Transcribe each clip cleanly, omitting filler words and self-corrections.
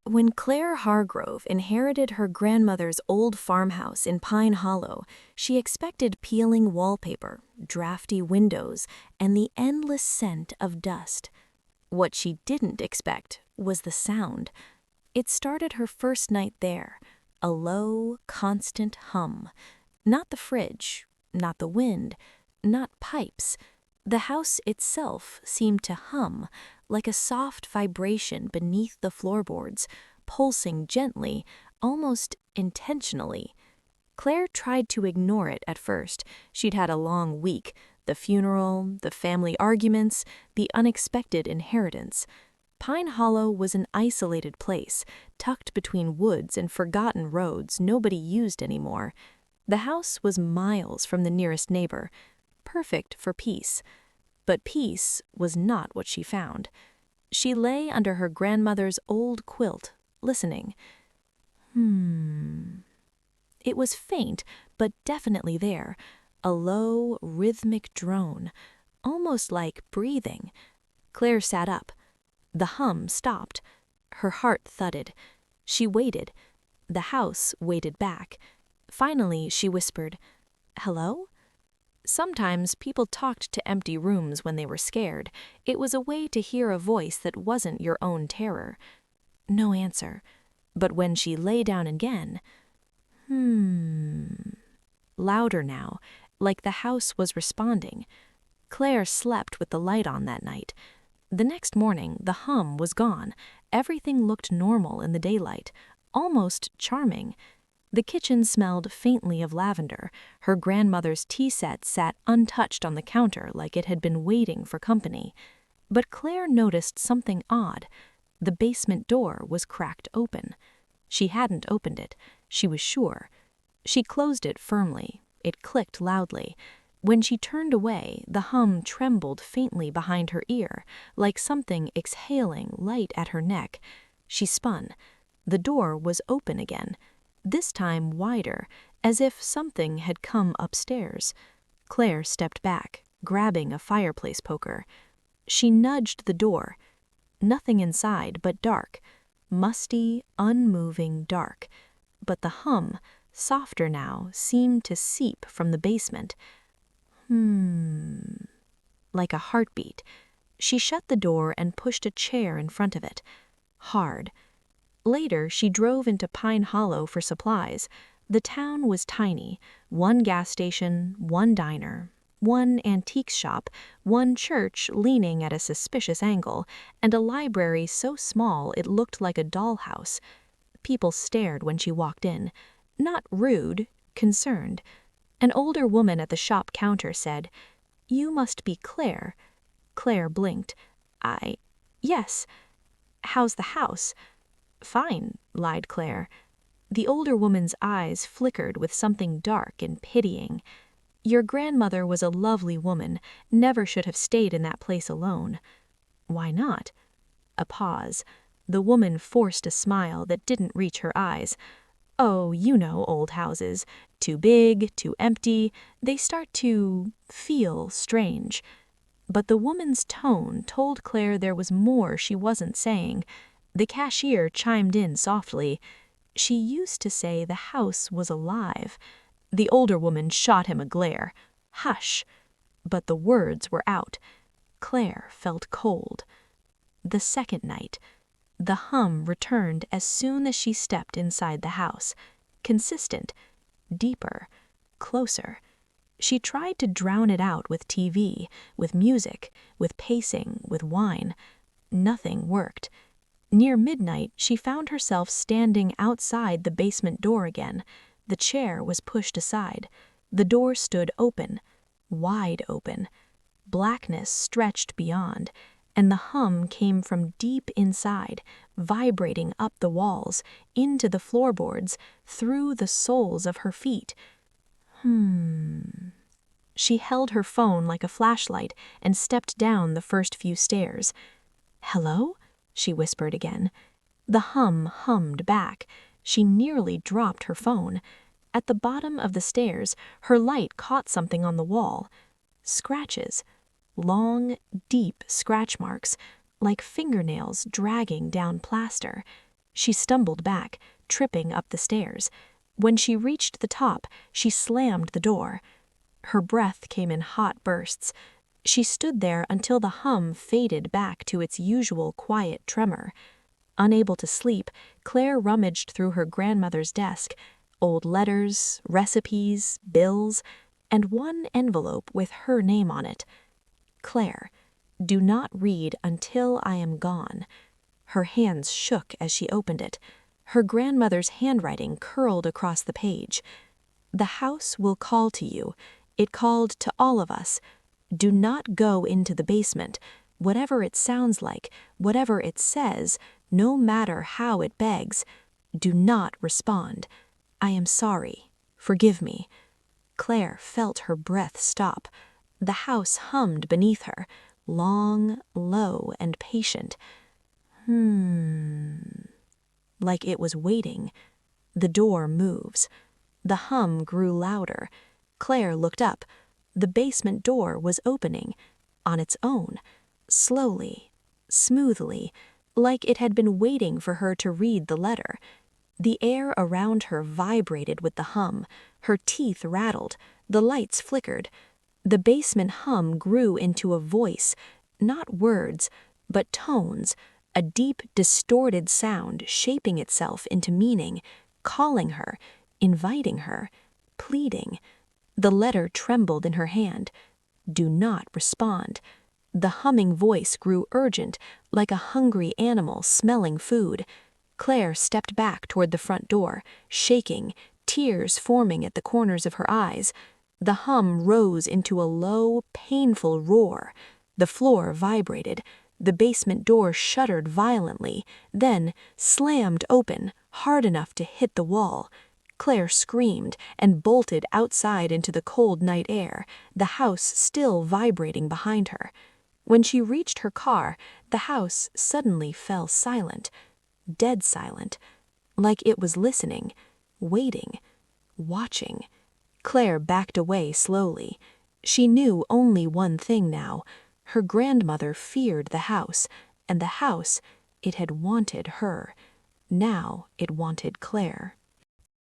When Claire Hargrove inherited her grandmother's old farmhouse in Pine Hollow, she expected peeling wallpaper, drafty windows, and the endless scent of dust. What she didn't expect was the sound. It started her first night there, a low, constant hum. Not the fridge, not the wind, not pipes. The house itself seemed to hum, like a soft vibration beneath the floorboards, pulsing gently, almost intentionally. Claire tried to ignore it at first. She'd had a long week, the funeral, the family arguments, the unexpected inheritance. Pine Hollow was an isolated place, tucked between woods and forgotten roads nobody used anymore. The house was miles from the nearest neighbor, perfect for peace. But peace was not what she found. She lay under her grandmother's old quilt, listening. It was faint, but definitely there, a low, rhythmic drone, almost like breathing. Claire sat up. The hum stopped. Her heart thudded. She waited. The house waited back. Finally, she whispered, "Hello?" Sometimes people talked to empty rooms when they were scared. It was a way to hear a voice that wasn't your own terror. No answer. But when she lay down again, louder now, like the house was responding. Claire slept with the light on that night. The next morning, the hum was gone. Everything looked normal in the daylight, almost charming. The kitchen smelled faintly of lavender. Her grandmother's tea set sat untouched on the counter like it had been waiting for company. But Claire noticed something odd. The basement door was cracked open. She hadn't opened it. She was sure. She closed it firmly. It clicked loudly. When she turned away, the hum trembled faintly behind her ear, like something exhaling light at her neck. She spun. The door was open again, this time wider, as if something had come upstairs. Claire stepped back, grabbing a fireplace poker. She nudged the door. Nothing inside but dark. Musty, unmoving dark. But the hum, softer now, seemed to seep from the basement. Like a heartbeat. She shut the door and pushed a chair in front of it. Hard. Later, she drove into Pine Hollow for supplies. The town was tiny. One gas station, one diner, one antiques shop, one church leaning at a suspicious angle, and a library so small it looked like a dollhouse. People stared when she walked in. Not rude, concerned. An older woman at the shop counter said, "You must be Claire." Claire blinked. Yes. How's the house?" "Fine," lied Claire. The older woman's eyes flickered with something dark and pitying. "Your grandmother was a lovely woman, never should have stayed in that place alone." "Why not?" A pause. The woman forced a smile that didn't reach her eyes. "Oh, you know old houses. Too big, too empty. They start to feel strange." But the woman's tone told Claire there was more she wasn't saying. The cashier chimed in softly. "She used to say the house was alive." The older woman shot him a glare. "Hush." But the words were out. Claire felt cold. The second night. The hum returned as soon as she stepped inside the house. Consistent. Deeper. Closer. She tried to drown it out with TV, with music, with pacing, with wine. Nothing worked. Near midnight, she found herself standing outside the basement door again. The chair was pushed aside. The door stood open, wide open. Blackness stretched beyond, and the hum came from deep inside, vibrating up the walls, into the floorboards, through the soles of her feet. She held her phone like a flashlight and stepped down the first few stairs. "Hello?" she whispered again. The hum hummed back. She nearly dropped her phone. At the bottom of the stairs, her light caught something on the wall. Scratches. Long, deep scratch marks, like fingernails dragging down plaster. She stumbled back, tripping up the stairs. When she reached the top, she slammed the door. Her breath came in hot bursts. She stood there until the hum faded back to its usual quiet tremor. Unable to sleep, Claire rummaged through her grandmother's desk, old letters, recipes, bills, and one envelope with her name on it. Claire, do not read until I am gone. Her hands shook as she opened it. Her grandmother's handwriting curled across the page. The house will call to you. It called to all of us. Do not go into the basement. Whatever it sounds like, whatever it says, no matter how it begs, do not respond. I am sorry. Forgive me. Claire felt her breath stop. The house hummed beneath her, long, low, and patient. Like it was waiting. The door moves. The hum grew louder. Claire looked up. The basement door was opening, on its own, slowly, smoothly, like it had been waiting for her to read the letter. The air around her vibrated with the hum. Her teeth rattled. The lights flickered. The basement hum grew into a voice, not words, but tones, a deep, distorted sound shaping itself into meaning, calling her, inviting her, pleading. The letter trembled in her hand. Do not respond. The humming voice grew urgent, like a hungry animal smelling food. Claire stepped back toward the front door, shaking, tears forming at the corners of her eyes. The hum rose into a low, painful roar. The floor vibrated. The basement door shuddered violently, then slammed open, hard enough to hit the wall. Claire screamed and bolted outside into the cold night air, the house still vibrating behind her. When she reached her car, the house suddenly fell silent, dead silent, like it was listening, waiting, watching. Claire backed away slowly. She knew only one thing now. Her grandmother feared the house, and the house, it had wanted her. Now it wanted Claire.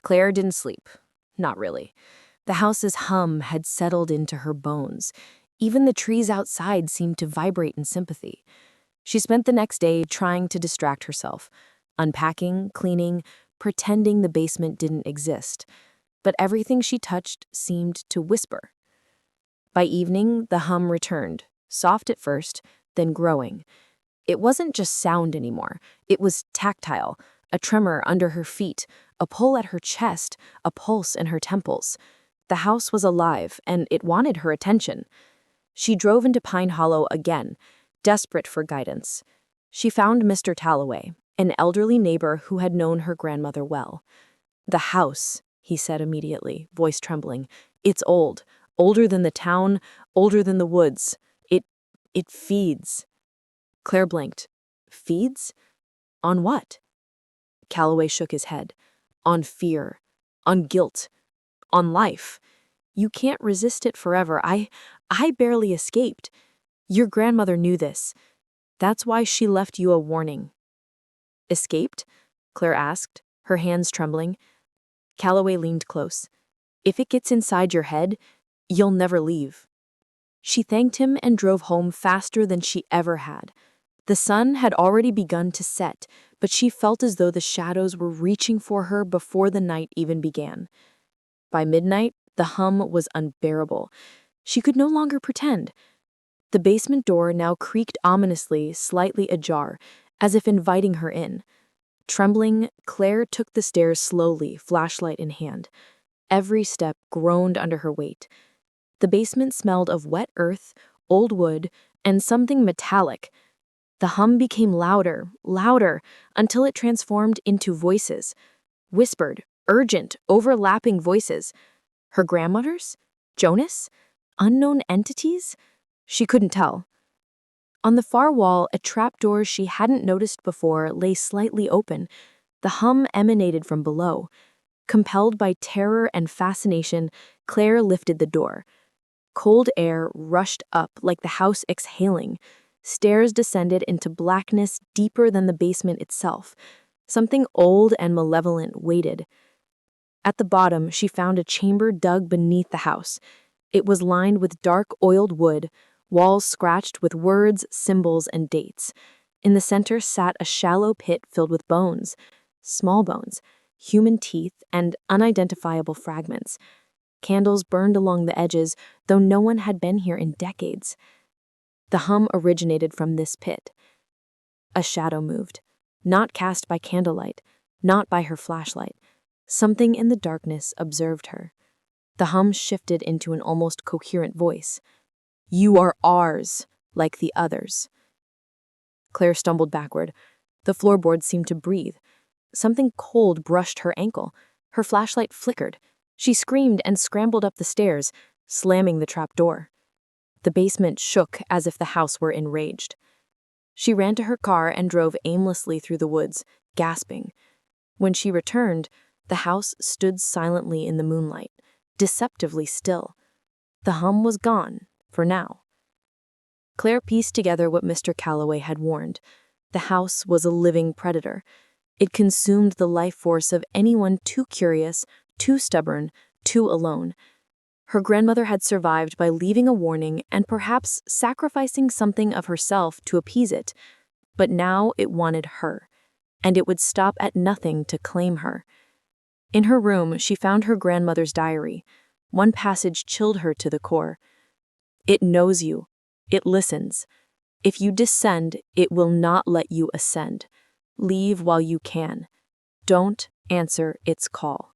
Claire didn't sleep. Not really. The house's hum had settled into her bones. Even the trees outside seemed to vibrate in sympathy. She spent the next day trying to distract herself, unpacking, cleaning, pretending the basement didn't exist. But everything she touched seemed to whisper. By evening, the hum returned, soft at first, then growing. It wasn't just sound anymore. It was tactile, a tremor under her feet, a pull at her chest, a pulse in her temples. The house was alive, and it wanted her attention. She drove into Pine Hollow again, desperate for guidance. She found Mr. Talloway, an elderly neighbor who had known her grandmother well. "The house," he said immediately, voice trembling. "It's old, older than the town, older than the woods. It feeds." Claire blinked. Feeds? On what? Calloway shook his head. On fear. On guilt. On life. You can't resist it forever. I barely escaped. Your grandmother knew this. That's why she left you a warning." "Escaped?" Claire asked, her hands trembling. Calloway leaned close. "If it gets inside your head, you'll never leave." She thanked him and drove home faster than she ever had. The sun had already begun to set, but she felt as though the shadows were reaching for her before the night even began. By midnight, the hum was unbearable. She could no longer pretend. The basement door now creaked ominously, slightly ajar, as if inviting her in. Trembling, Claire took the stairs slowly, flashlight in hand. Every step groaned under her weight. The basement smelled of wet earth, old wood, and something metallic. The hum became louder, louder, until it transformed into voices. Whispered, urgent, overlapping voices. Her grandmother's? Jonas? Unknown entities? She couldn't tell. On the far wall, a trapdoor she hadn't noticed before lay slightly open. The hum emanated from below. Compelled by terror and fascination, Claire lifted the door. Cold air rushed up like the house exhaling. Stairs descended into blackness deeper than the basement itself. Something old and malevolent waited. At the bottom, she found a chamber dug beneath the house. It was lined with dark oiled wood, walls scratched with words, symbols, and dates. In the center sat a shallow pit filled with bones, small bones, human teeth, and unidentifiable fragments. Candles burned along the edges, though no one had been here in decades. The hum originated from this pit. A shadow moved, not cast by candlelight, not by her flashlight. Something in the darkness observed her. The hum shifted into an almost coherent voice. "You are ours, like the others." Claire stumbled backward. The floorboards seemed to breathe. Something cold brushed her ankle. Her flashlight flickered. She screamed and scrambled up the stairs, slamming the trap door. The basement shook as if the house were enraged. She ran to her car and drove aimlessly through the woods, gasping. When she returned, the house stood silently in the moonlight, deceptively still. The hum was gone, for now. Claire pieced together what Mr. Calloway had warned. The house was a living predator. It consumed the life force of anyone too curious, too stubborn, too alone. Her grandmother had survived by leaving a warning and perhaps sacrificing something of herself to appease it. But now it wanted her, and it would stop at nothing to claim her. In her room, she found her grandmother's diary. One passage chilled her to the core. "It knows you. It listens. If you descend, it will not let you ascend. Leave while you can. Don't answer its call."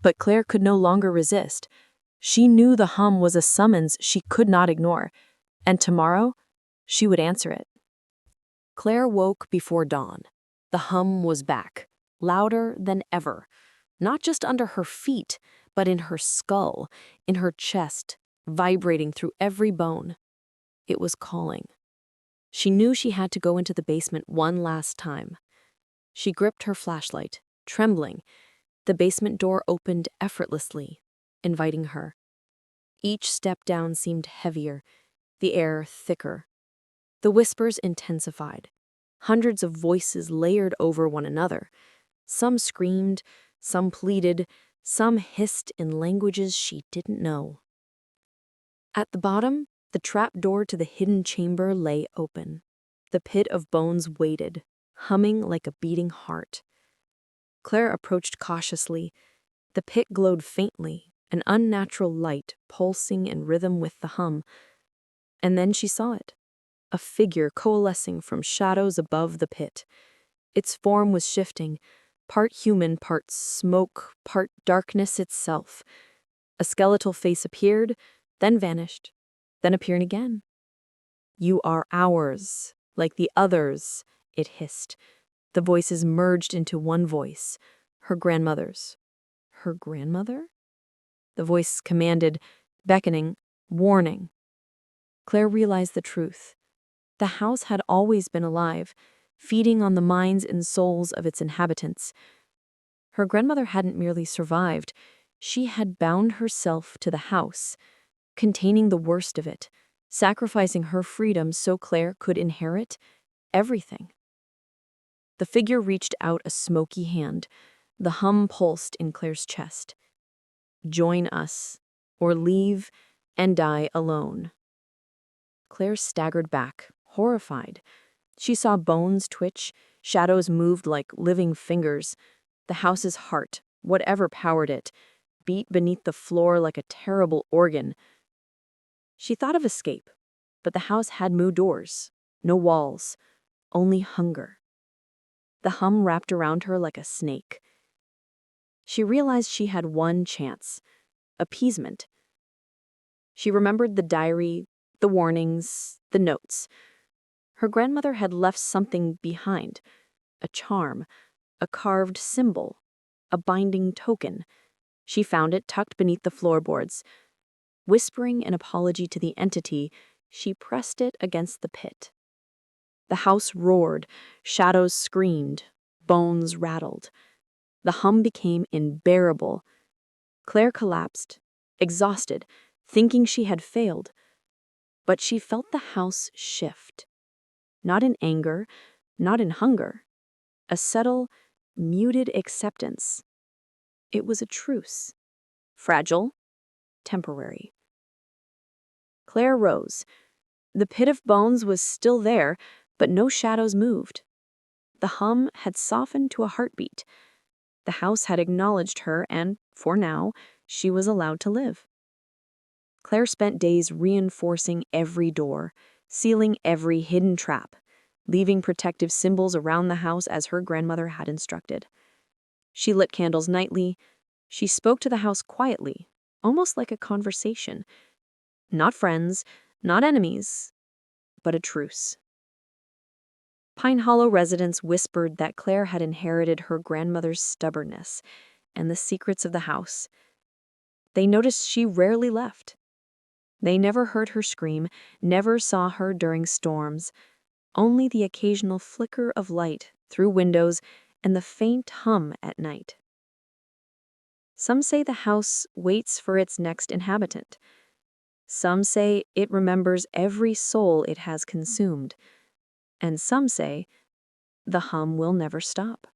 But Claire could no longer resist. She knew the hum was a summons she could not ignore, and tomorrow she would answer it. Claire woke before dawn. The hum was back, louder than ever, not just under her feet, but in her skull, in her chest, vibrating through every bone. It was calling. She knew she had to go into the basement one last time. She gripped her flashlight, trembling. The basement door opened effortlessly, inviting her. Each step down seemed heavier, the air thicker. The whispers intensified. Hundreds of voices layered over one another. Some screamed, some pleaded, some hissed in languages she didn't know. At the bottom, the trap door to the hidden chamber lay open. The pit of bones waited, humming like a beating heart. Claire approached cautiously. The pit glowed faintly, an unnatural light pulsing in rhythm with the hum. And then she saw it, a figure coalescing from shadows above the pit. Its form was shifting, part human, part smoke, part darkness itself. A skeletal face appeared, then vanished, then appeared again. "You are ours, like the others," it hissed. The voices merged into one voice, her grandmother's. Her grandmother? The voice commanded, beckoning, warning. Claire realized the truth. The house had always been alive, feeding on the minds and souls of its inhabitants. Her grandmother hadn't merely survived, she had bound herself to the house, containing the worst of it, sacrificing her freedom so Claire could inherit everything. The figure reached out a smoky hand. The hum pulsed in Claire's chest. "Join us, or leave and die alone." Claire staggered back, horrified. She saw bones twitch, shadows moved like living fingers. The house's heart, whatever powered it, beat beneath the floor like a terrible organ. She thought of escape, but the house had no doors, no walls, only hunger. The hum wrapped around her like a snake. She realized she had one chance: appeasement. She remembered the diary, the warnings, the notes. Her grandmother had left something behind: a charm, a carved symbol, a binding token. She found it tucked beneath the floorboards. Whispering an apology to the entity, she pressed it against the pit. The house roared, shadows screamed, bones rattled. The hum became unbearable. Claire collapsed, exhausted, thinking she had failed. But she felt the house shift. Not in anger, not in hunger. a subtle, muted acceptance. It was a truce. Fragile, temporary. Claire rose. The pit of bones was still there, but no shadows moved. The hum had softened to a heartbeat. The house had acknowledged her, and, for now, she was allowed to live. Claire spent days reinforcing every door, sealing every hidden trap, leaving protective symbols around the house as her grandmother had instructed. She lit candles nightly. She spoke to the house quietly, almost like a conversation. Not friends, not enemies, but a truce. Pine Hollow residents whispered that Claire had inherited her grandmother's stubbornness and the secrets of the house. They noticed she rarely left. They never heard her scream, never saw her during storms, only the occasional flicker of light through windows and the faint hum at night. Some say the house waits for its next inhabitant. Some say it remembers every soul it has consumed. And some say the hum will never stop.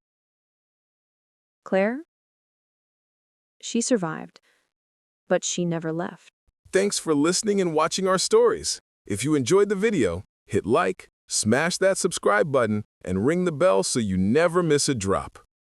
Claire? She survived, but she never left. Thanks for listening and watching our stories. If you enjoyed the video, hit like, smash that subscribe button, and ring the bell so you never miss a drop.